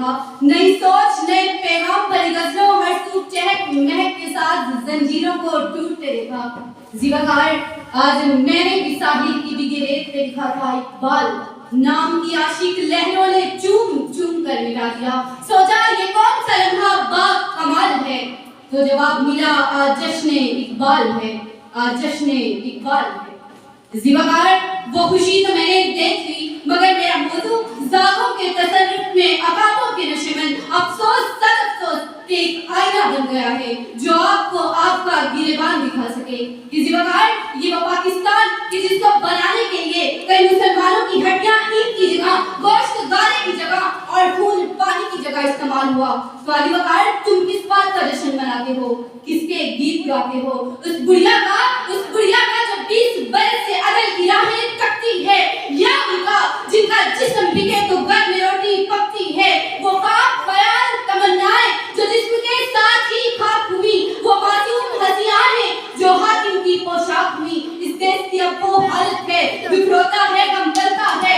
رہا، نئی سوچ نئے پیغام بھری غزلوں ہر سو چہک مہک کے ساتھ زنجیروں کو ٹوٹتے دیکھا۔ زیباکار آج میں نے بھی ساحل کی بھیگی ریت پہ لکھا تھا اقبال، نام کی عاشق لہروں نے چوم چوم کر مٹا دیا، سوچا یہ کون سا لمحہ با کمال ہے، تو جواب ملا آج جشن اقبال ہے، آج جشن اقبال ہے۔ زیباکار وہ خوشی تو میں نے دیکھ لی، مگر میرا موضوع زاغوں کے تصرف میں عقابوں کے نشمن، افسوس سد افسوس کہ ایک آئینہ بن گیا ہے جو آپ کو آپ کا گریبان دکھا سکے کہ زیباکار یہ وہ پاکستان کہ جس کو بنانے کے لیے کئی مسلمانوں کی ہڈیاں اینٹ کی جگہ، گوشت گارے کی جگہ اور خون پانی کی جگہ استعمال ہوا۔ تو زیباکار تم کس بات کا جشن مناتے ہو، کس کے گیت گاتے ہو؟ اس بڑھیا کا جو 20 برس سے عدل کی راہیں تکتی ہے، یا ان کا جن کا جسم بکے تو گھر میں روٹی پکتی ہے، وہ خواب خیال تمنائیں جو جسم کے ساتھ ہی خاک ہوئی، وہ معصوم ہنسیاں ہیں جو حاکم کی پوشاک ہوئی۔ اس دیش کی اب وہ حالت ہے، بکھروتا ہے غم گلتا ہے،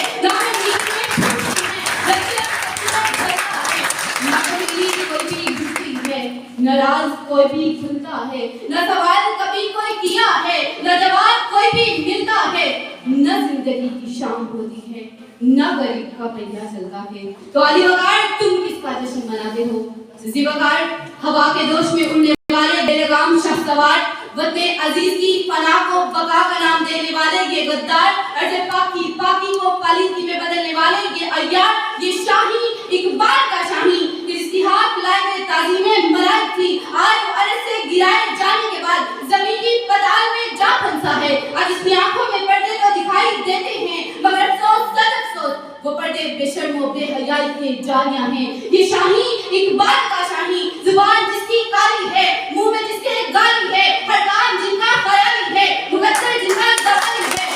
ناراض کوئی بھی کھلتا ہے، نہ سوال کبھی کوئی کیا ہے، نہ جواب کوئی بھی ملتا ہے، نہ زندگی کی شام ہوتی ہے، نہ غریب کا پہیا چلتا ہے۔ تو زیباکار تم کس کا جشن مناتے ہو؟ زیباکار ہوا کے دوش میں اڑنے والے بے لگام شخص سوار، وطن عزیز کی پناہ کو بقا کا نام دینے والے یہ غدار، ارض پاکی کو پالیدگی میں بدلنے والے یہ عیار، یہ شاہی اقبال کا شاہی کہ جس کی ہاتھ لائے ہوئے تعظیمیں ملائک تھی، آج وہ عرض سے گرائے جانے کے بعد زمین کی پتال میں جا پھنسا ہے۔ آج اس کی آنکھوں میں پردے تو دکھائی دیتے ہیں، مگر افسوس سد افسوس وہ پردے بے شرم و بے حیائی کے جالیاں ہیں۔ یہ شاہی اقبال کا شاہی، زبان جس کی کالی ہے، منہ میں جس کے گالی ہے، ہر کام جن کا خیالی ہے، مقدر جن کا زبانی ہے۔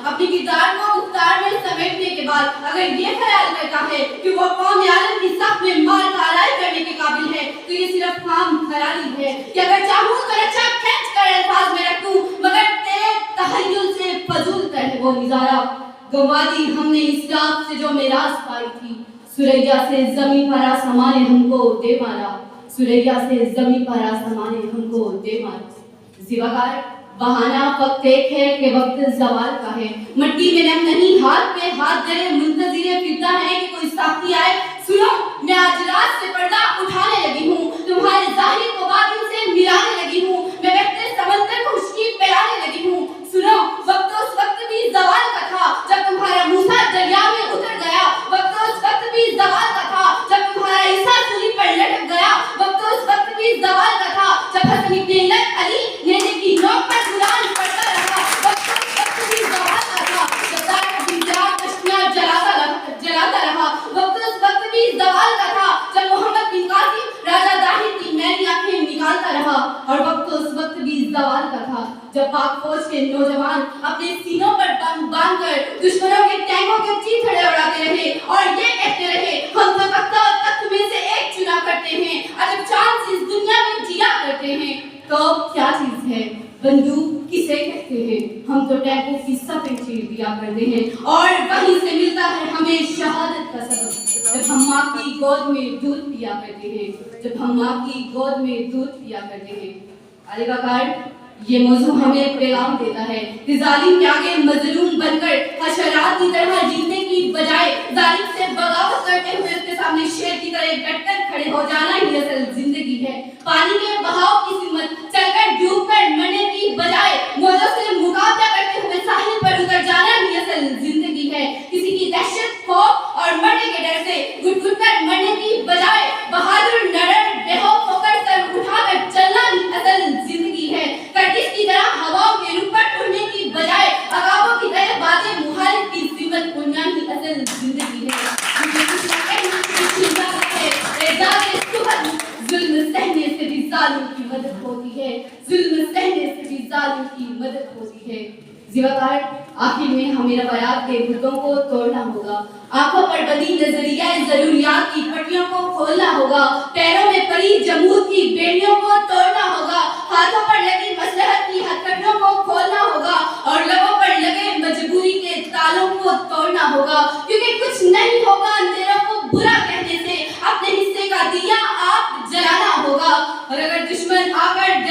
اپنی کردار کو افطار میں سمیٹنے کے بعد اگر یہ خیال کرتا ہے کہ وہ قوم عالم کی صف میں مار کا الائی کرنے کے قابل ہے تو یہ صرف خام خیالی ہے کہ اگر چاہوں تو رچا کھینچ کر الفاظ میں رکھ دوں، مگر تیرے تخیل سے فضول ہے وہ نظارہ۔ گنوا دی ہم نے اس رات سے جو میراث پائی تھی، سریا سے زمین پر آسمان نے ہم کو دے مارا، سریا سے زمین پر آسمان نے ہم کو دے مارا۔ زیباکار بہانہ وقت ایک ہے کہ وقت زوال کا ہے، مٹی میں نم نہیں، ہاتھ پہ ہاتھ دھرے منتظر فدا ہے کہ کوئی ساقی آئے۔ سنو میں آج رات سے پردہ اٹھانے لگی ہوں، تمہارے ظاہر کو باطن سے ملانے لگی ہوں، میں بہتے سمندر کو خشکی پلانے لگی ہوں۔ سنو وقت اس وقت بھی زوال کا تھا جب تمہارا موسیٰ دریا میں اتر گیا، وقت اس وقت بھی زوال کا تھا جب تمہارا عیسیٰ سولی پر لٹک گیا، وقت اس وقت بھی زوال کا تھا جب حسن ابن علی نیزے کی نوک پر قرآن پڑھتا رہا، وقت اس وقت بھی زوال کا تھا جب طارق بن زیاد کشتیاں جلاتا رہا، وقت اس وقت بھی زوال کا تھا جب محمد بن قاسم راجہ داہر کی میلی آنکھیں نکالتا رہا، اور وقت اس وقت بھی زوال کا تھا جب پاک فوج کے نوجوان اپنے سینوں پر باندھ کر دشمنوں کے ٹینکوں کے چیتڑے اڑاتے رہے اور یہ کہتے رہے ہم تو تختہ اور تخت میں سے ایک چنا کرتے ہیں، عجب چاند سے اس دنیا میں جیا کرتے ہیں۔ تو کیا چیز ہے بندوق کسے کہتے ہیں، ہم تو ٹینکوں کی صفیں چیر دیا کرتے ہیں، اور وہیں سے ملتا ہے ہمیں شہادت کا سبب جب ہم ماں کی گود میں دودھ پیا کرتے ہیں، جب ہم ماں کی گود میں دودھ پیا کرتے ہیں۔ زیباکار یہ موضوع ہمیں پیغام دیتا ہے کہ ظالم کے آگے مظلوم بن کر حشرات کی طرح جیتنے کی بجائے ظالم سے بغاوت کرتے ہوئے اس کے سامنے شیر کی طرح ڈٹ کر کھڑے ہو جانا ہی اصل زندگی ہے۔ پانی کے بہاؤ کی سمت چل کر ڈوب کر مرنے کی بجائے موجوں سے مقابلہ کرتے ہوئے ساحل پر اتر جانا ہی اصل زندگی ہے۔ کسی کی دہشت خوف اور مرنے کے ڈر سے گھٹ گھٹ کر مرنے کی بجائے بہادر نڈر بے خوف ہو کر سر اٹھا کر چلنا ہی اصل زندگی ہے۔ کرٹس کی طرح ہواؤں کے روپ پر اڑنے کی بجائے عقابوں کی طرح باتیں مخالف کی سمت اڑنا ہی اصل زندگی ہے۔ ظلم سہنے سے بھی ظالم کی مدد ہوتی ہے، ظلم سہنے سے بھی ظالم کی مدد ہوتی ہے۔ زیباکار آخر میں ہمیں روایات کے گھٹوں کو توڑنا ہوگا، آنکھوں پر بندی نظریہ ضروریات کی پٹیوں کو کھولنا ہوگا، پیروں میں پڑی جمود کی بیڑیوں کو توڑنا ہوگا، ہاتھوں پر لگی مصلحت کی ہتھکڑیوں کو کھولنا ہوگا، اور لبوں پر لگے مجبور ہوگا، کیونکہ کچھ نہیں ہوگا اندھیروں کو برا کہنے سے، اپنے حصے کا دیا آپ جلانا ہوگا۔ اور اگر دشمن آ کر